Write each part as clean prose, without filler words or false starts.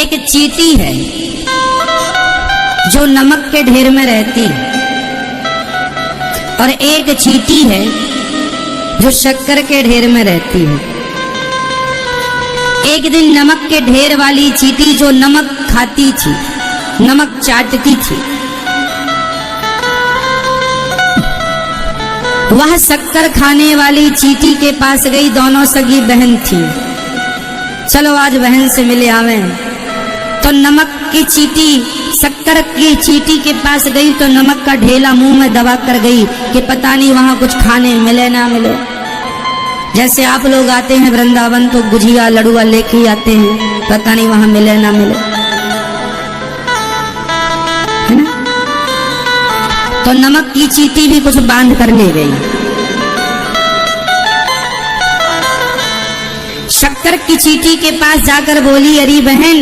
एक चींटी है जो नमक के ढेर में रहती है, और एक चींटी है जो शक्कर के ढेर में रहती है। एक दिन नमक के ढेर वाली चींटी जो नमक खाती थी, नमक चाटती थी, वह शक्कर खाने वाली चींटी के पास गई। दोनों सगी बहन थी। चलो आज बहन से मिले आवे। तो नमक की चींटी शक्कर की चींटी के पास गई तो नमक का ढेला मुंह में दबा कर गई कि पता नहीं वहां कुछ खाने मिले ना मिले। जैसे आप लोग आते हैं वृंदावन तो गुजिया लड़ुआ लेके ही आते हैं, पता नहीं वहां मिले ना मिले, है ना। तो नमक की चींटी भी कुछ बांध कर ले गई। शक्कर की चींटी के पास जाकर बोली, अरे बहन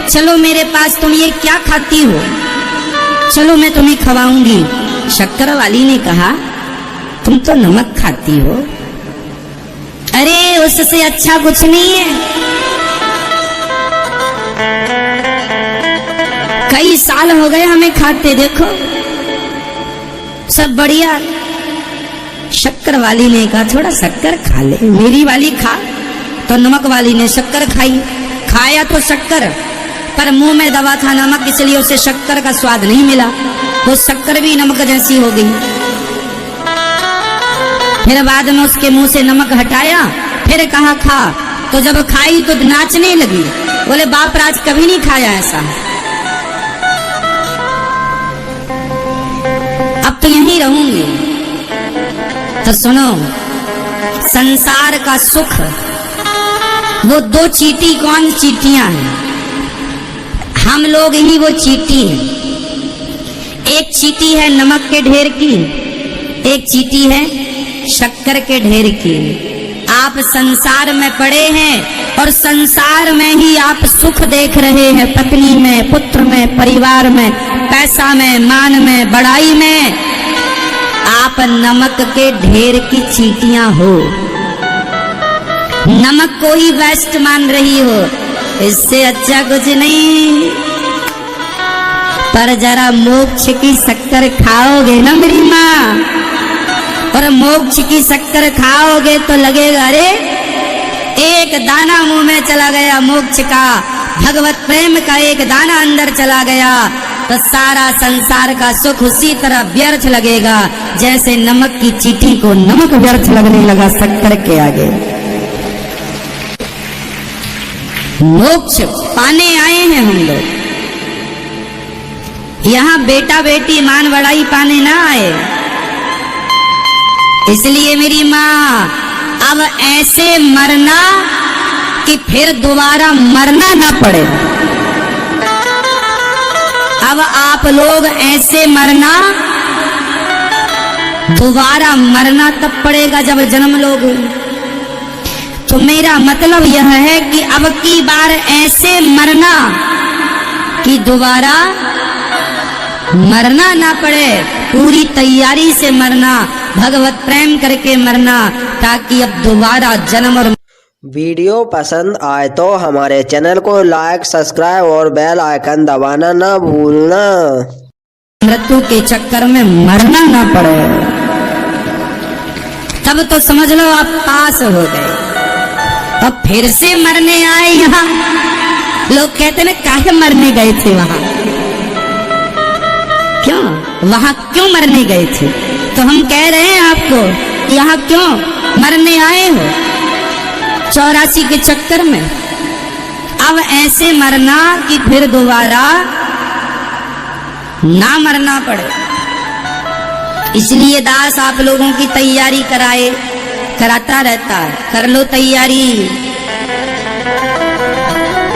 चलो मेरे पास, तुम ये क्या खाती हो, चलो मैं तुम्हें खवाऊंगी। शक्कर वाली ने कहा, तुम तो नमक खाती हो, अरे उससे अच्छा कुछ नहीं है, कई साल हो गए हमें खाते, देखो सब बढ़िया। शक्कर वाली ने कहा, थोड़ा शक्कर खा ले, मेरी वाली खा। तो नमक वाली ने शक्कर खाई। खाया तो शक्कर, पर मुंह में दबा था नमक, इसलिए उसे शक्कर का स्वाद नहीं मिला। वो शक्कर भी नमक जैसी हो गई। फिर बाद में उसके मुंह से नमक हटाया, फिर कहा खा। तो जब खाई तो नाचने लगी, बोले बाप राज कभी नहीं खाया ऐसा, अब तो यहीं रहूंगी। तो सुनो, संसार का सुख वो दो चींटी, कौन चींटियां हैं, हम लोग ही वो चींटी हैं। एक चींटी है नमक के ढेर की, एक चींटी है शक्कर के ढेर की। आप संसार में पड़े हैं और संसार में ही आप सुख देख रहे हैं, पत्नी में, पुत्र में, परिवार में, पैसा में, मान में, बड़ाई में। आप नमक के ढेर की चींटियां हो, नमक को ही बेस्ट मान रही हो, इससे अच्छा कुछ नहीं। पर जरा मोक्ष की शक्कर खाओगे ना मेरी माँ, और मोक्ष की शक्कर खाओगे तो लगेगा अरे एक दाना मुंह में चला गया मोक्ष का, भगवत प्रेम का एक दाना अंदर चला गया, तो सारा संसार का सुख उसी तरह व्यर्थ लगेगा जैसे नमक की चींटी को नमक व्यर्थ लगने लगा शक्कर के आगे। मोक्ष पाने आए हैं हम लोग, यहाँ बेटा बेटी मान बड़ाई पाने ना आए। इसलिए मेरी माँ, अब ऐसे मरना कि फिर दोबारा मरना ना पड़े। अब आप लोग ऐसे मरना, दोबारा मरना तब पड़ेगा जब जन्म लोगे। तो मेरा मतलब यह है कि अब की बार ऐसे मरना कि दोबारा मरना ना पड़े, पूरी तैयारी से मरना, भगवत प्रेम करके मरना, ताकि अब दोबारा जन्म और। वीडियो पसंद आए तो हमारे चैनल को लाइक, सब्सक्राइब और बेल आइकन दबाना ना भूलना। मृत्यु के चक्कर में मरना ना पड़े, तब तो समझ लो आप पास हो गए। अब फिर से मरने आए यहाँ, लोग कहते ना काहे मरने गए थे वहां, क्यों वहां क्यों मरने गए थे? तो हम कह रहे हैं आपको, यहाँ क्यों मरने आए हो? 84 के चक्कर में। अब ऐसे मरना कि फिर दोबारा ना मरना पड़े। इसलिए दास आप लोगों की तैयारी कराता रहता है, कर लो तैयारी,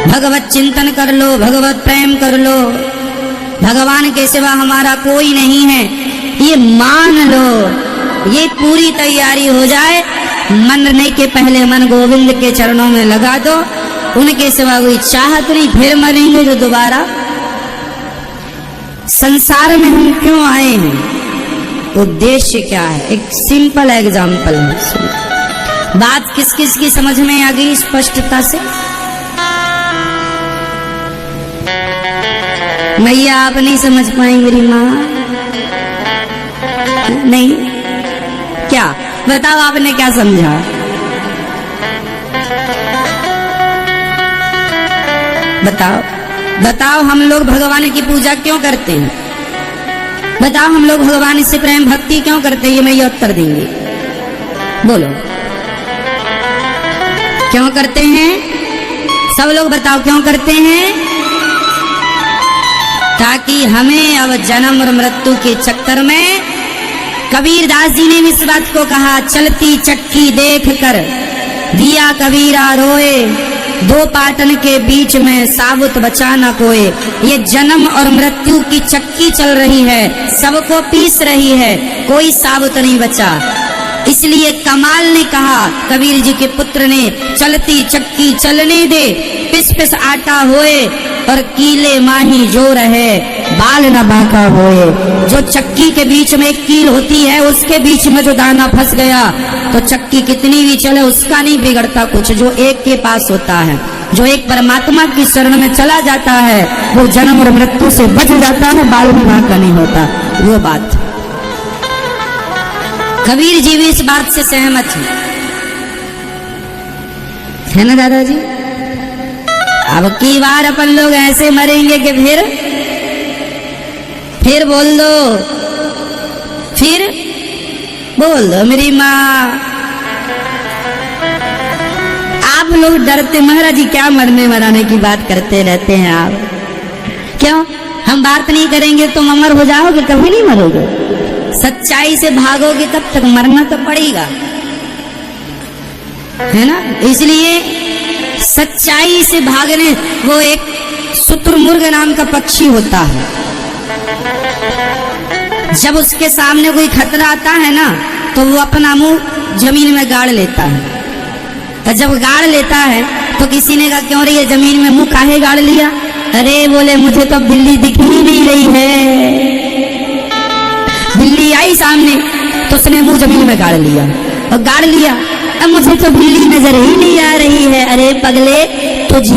भगवत चिंतन कर लो, भगवत प्रेम कर लो, भगवान के सिवा हमारा कोई नहीं है, ये मान लो। ये पूरी तैयारी हो जाए, मरने के पहले मन गोविंद के चरणों में लगा दो, उनके सिवा कोई चाहत नहीं, फिर मरेंगे जो दोबारा। संसार में हम क्यों आए हैं, उद्देश्य क्या है? एक सिंपल एग्जाम्पल है, बात किस किस की समझ में आ गई स्पष्टता से? मैया आप नहीं समझ पाई मेरी माँ? नहीं? क्या बताओ, आपने क्या समझा? बताओ बताओ, हम लोग भगवान की पूजा क्यों करते हैं? बताओ, हम लोग भगवान से प्रेम भक्ति क्यों करते हैं? ये मैया उत्तर देंगे। बोलो, क्यों करते हैं? सब लोग बताओ, क्यों करते हैं? ताकि हमें अब जन्म और मृत्यु के चक्कर में, कबीरदास जी ने इस बात को कहा, चलती चक्की देख कर दिया कबीरा रोए, दो पाटन के बीच में साबुत बचा न कोई। ये जन्म और मृत्यु की चक्की चल रही है, सबको पीस रही है, कोई साबुत नहीं बचा। इसलिए कमाल ने कहा, कबीर जी के पुत्र ने, चलती चक्की चलने दे, पिस पिस आटा होए और कीले माही जो रहे, बाल न बांका होए। जो चक्की के बीच में एक कील होती है, उसके बीच में जो दाना फंस गया तो चक्की कितनी भी चले उसका नहीं बिगड़ता कुछ। जो एक के पास होता है, जो एक परमात्मा की शरण में चला जाता है, वो जन्म और मृत्यु से बच जाता है, बाल भी बांका नहीं होता। वो बात कबीर जी भी इस बात से सहमत है ना दादाजी? अब की बार अपन लोग ऐसे मरेंगे कि फिर बोल दो, फिर बोल दो मेरी माँ। आप लोग डरते, महाराज जी क्या मरने मराने की बात करते रहते हैं आप? क्यों? हम बात नहीं करेंगे तो अमर हो जाओगे? कभी नहीं मरोगे। सच्चाई से भागोगे तब तक मरना तो पड़ेगा, है ना? इसलिए सच्चाई से भागने, वो एक शुतुरमुर्ग नाम का पक्षी होता है, जब उसके सामने कोई खतरा आता है ना, तो वो अपना मुंह जमीन में गाड़ लेता है। तो जब गाड़ लेता है तो किसी ने कहा, क्यों रही है जमीन में मुंह काहे गाड़ लिया? अरे बोले, मुझे तो बिल्ली दिख ही नहीं रही है। बिल्ली आई सामने तो उसने मुंह जमीन में गाड़ लिया, और गाड़ लिया, अब मुझे तो बिल्ली नजर ही नहीं आ रही है। अरे पगले, तुझे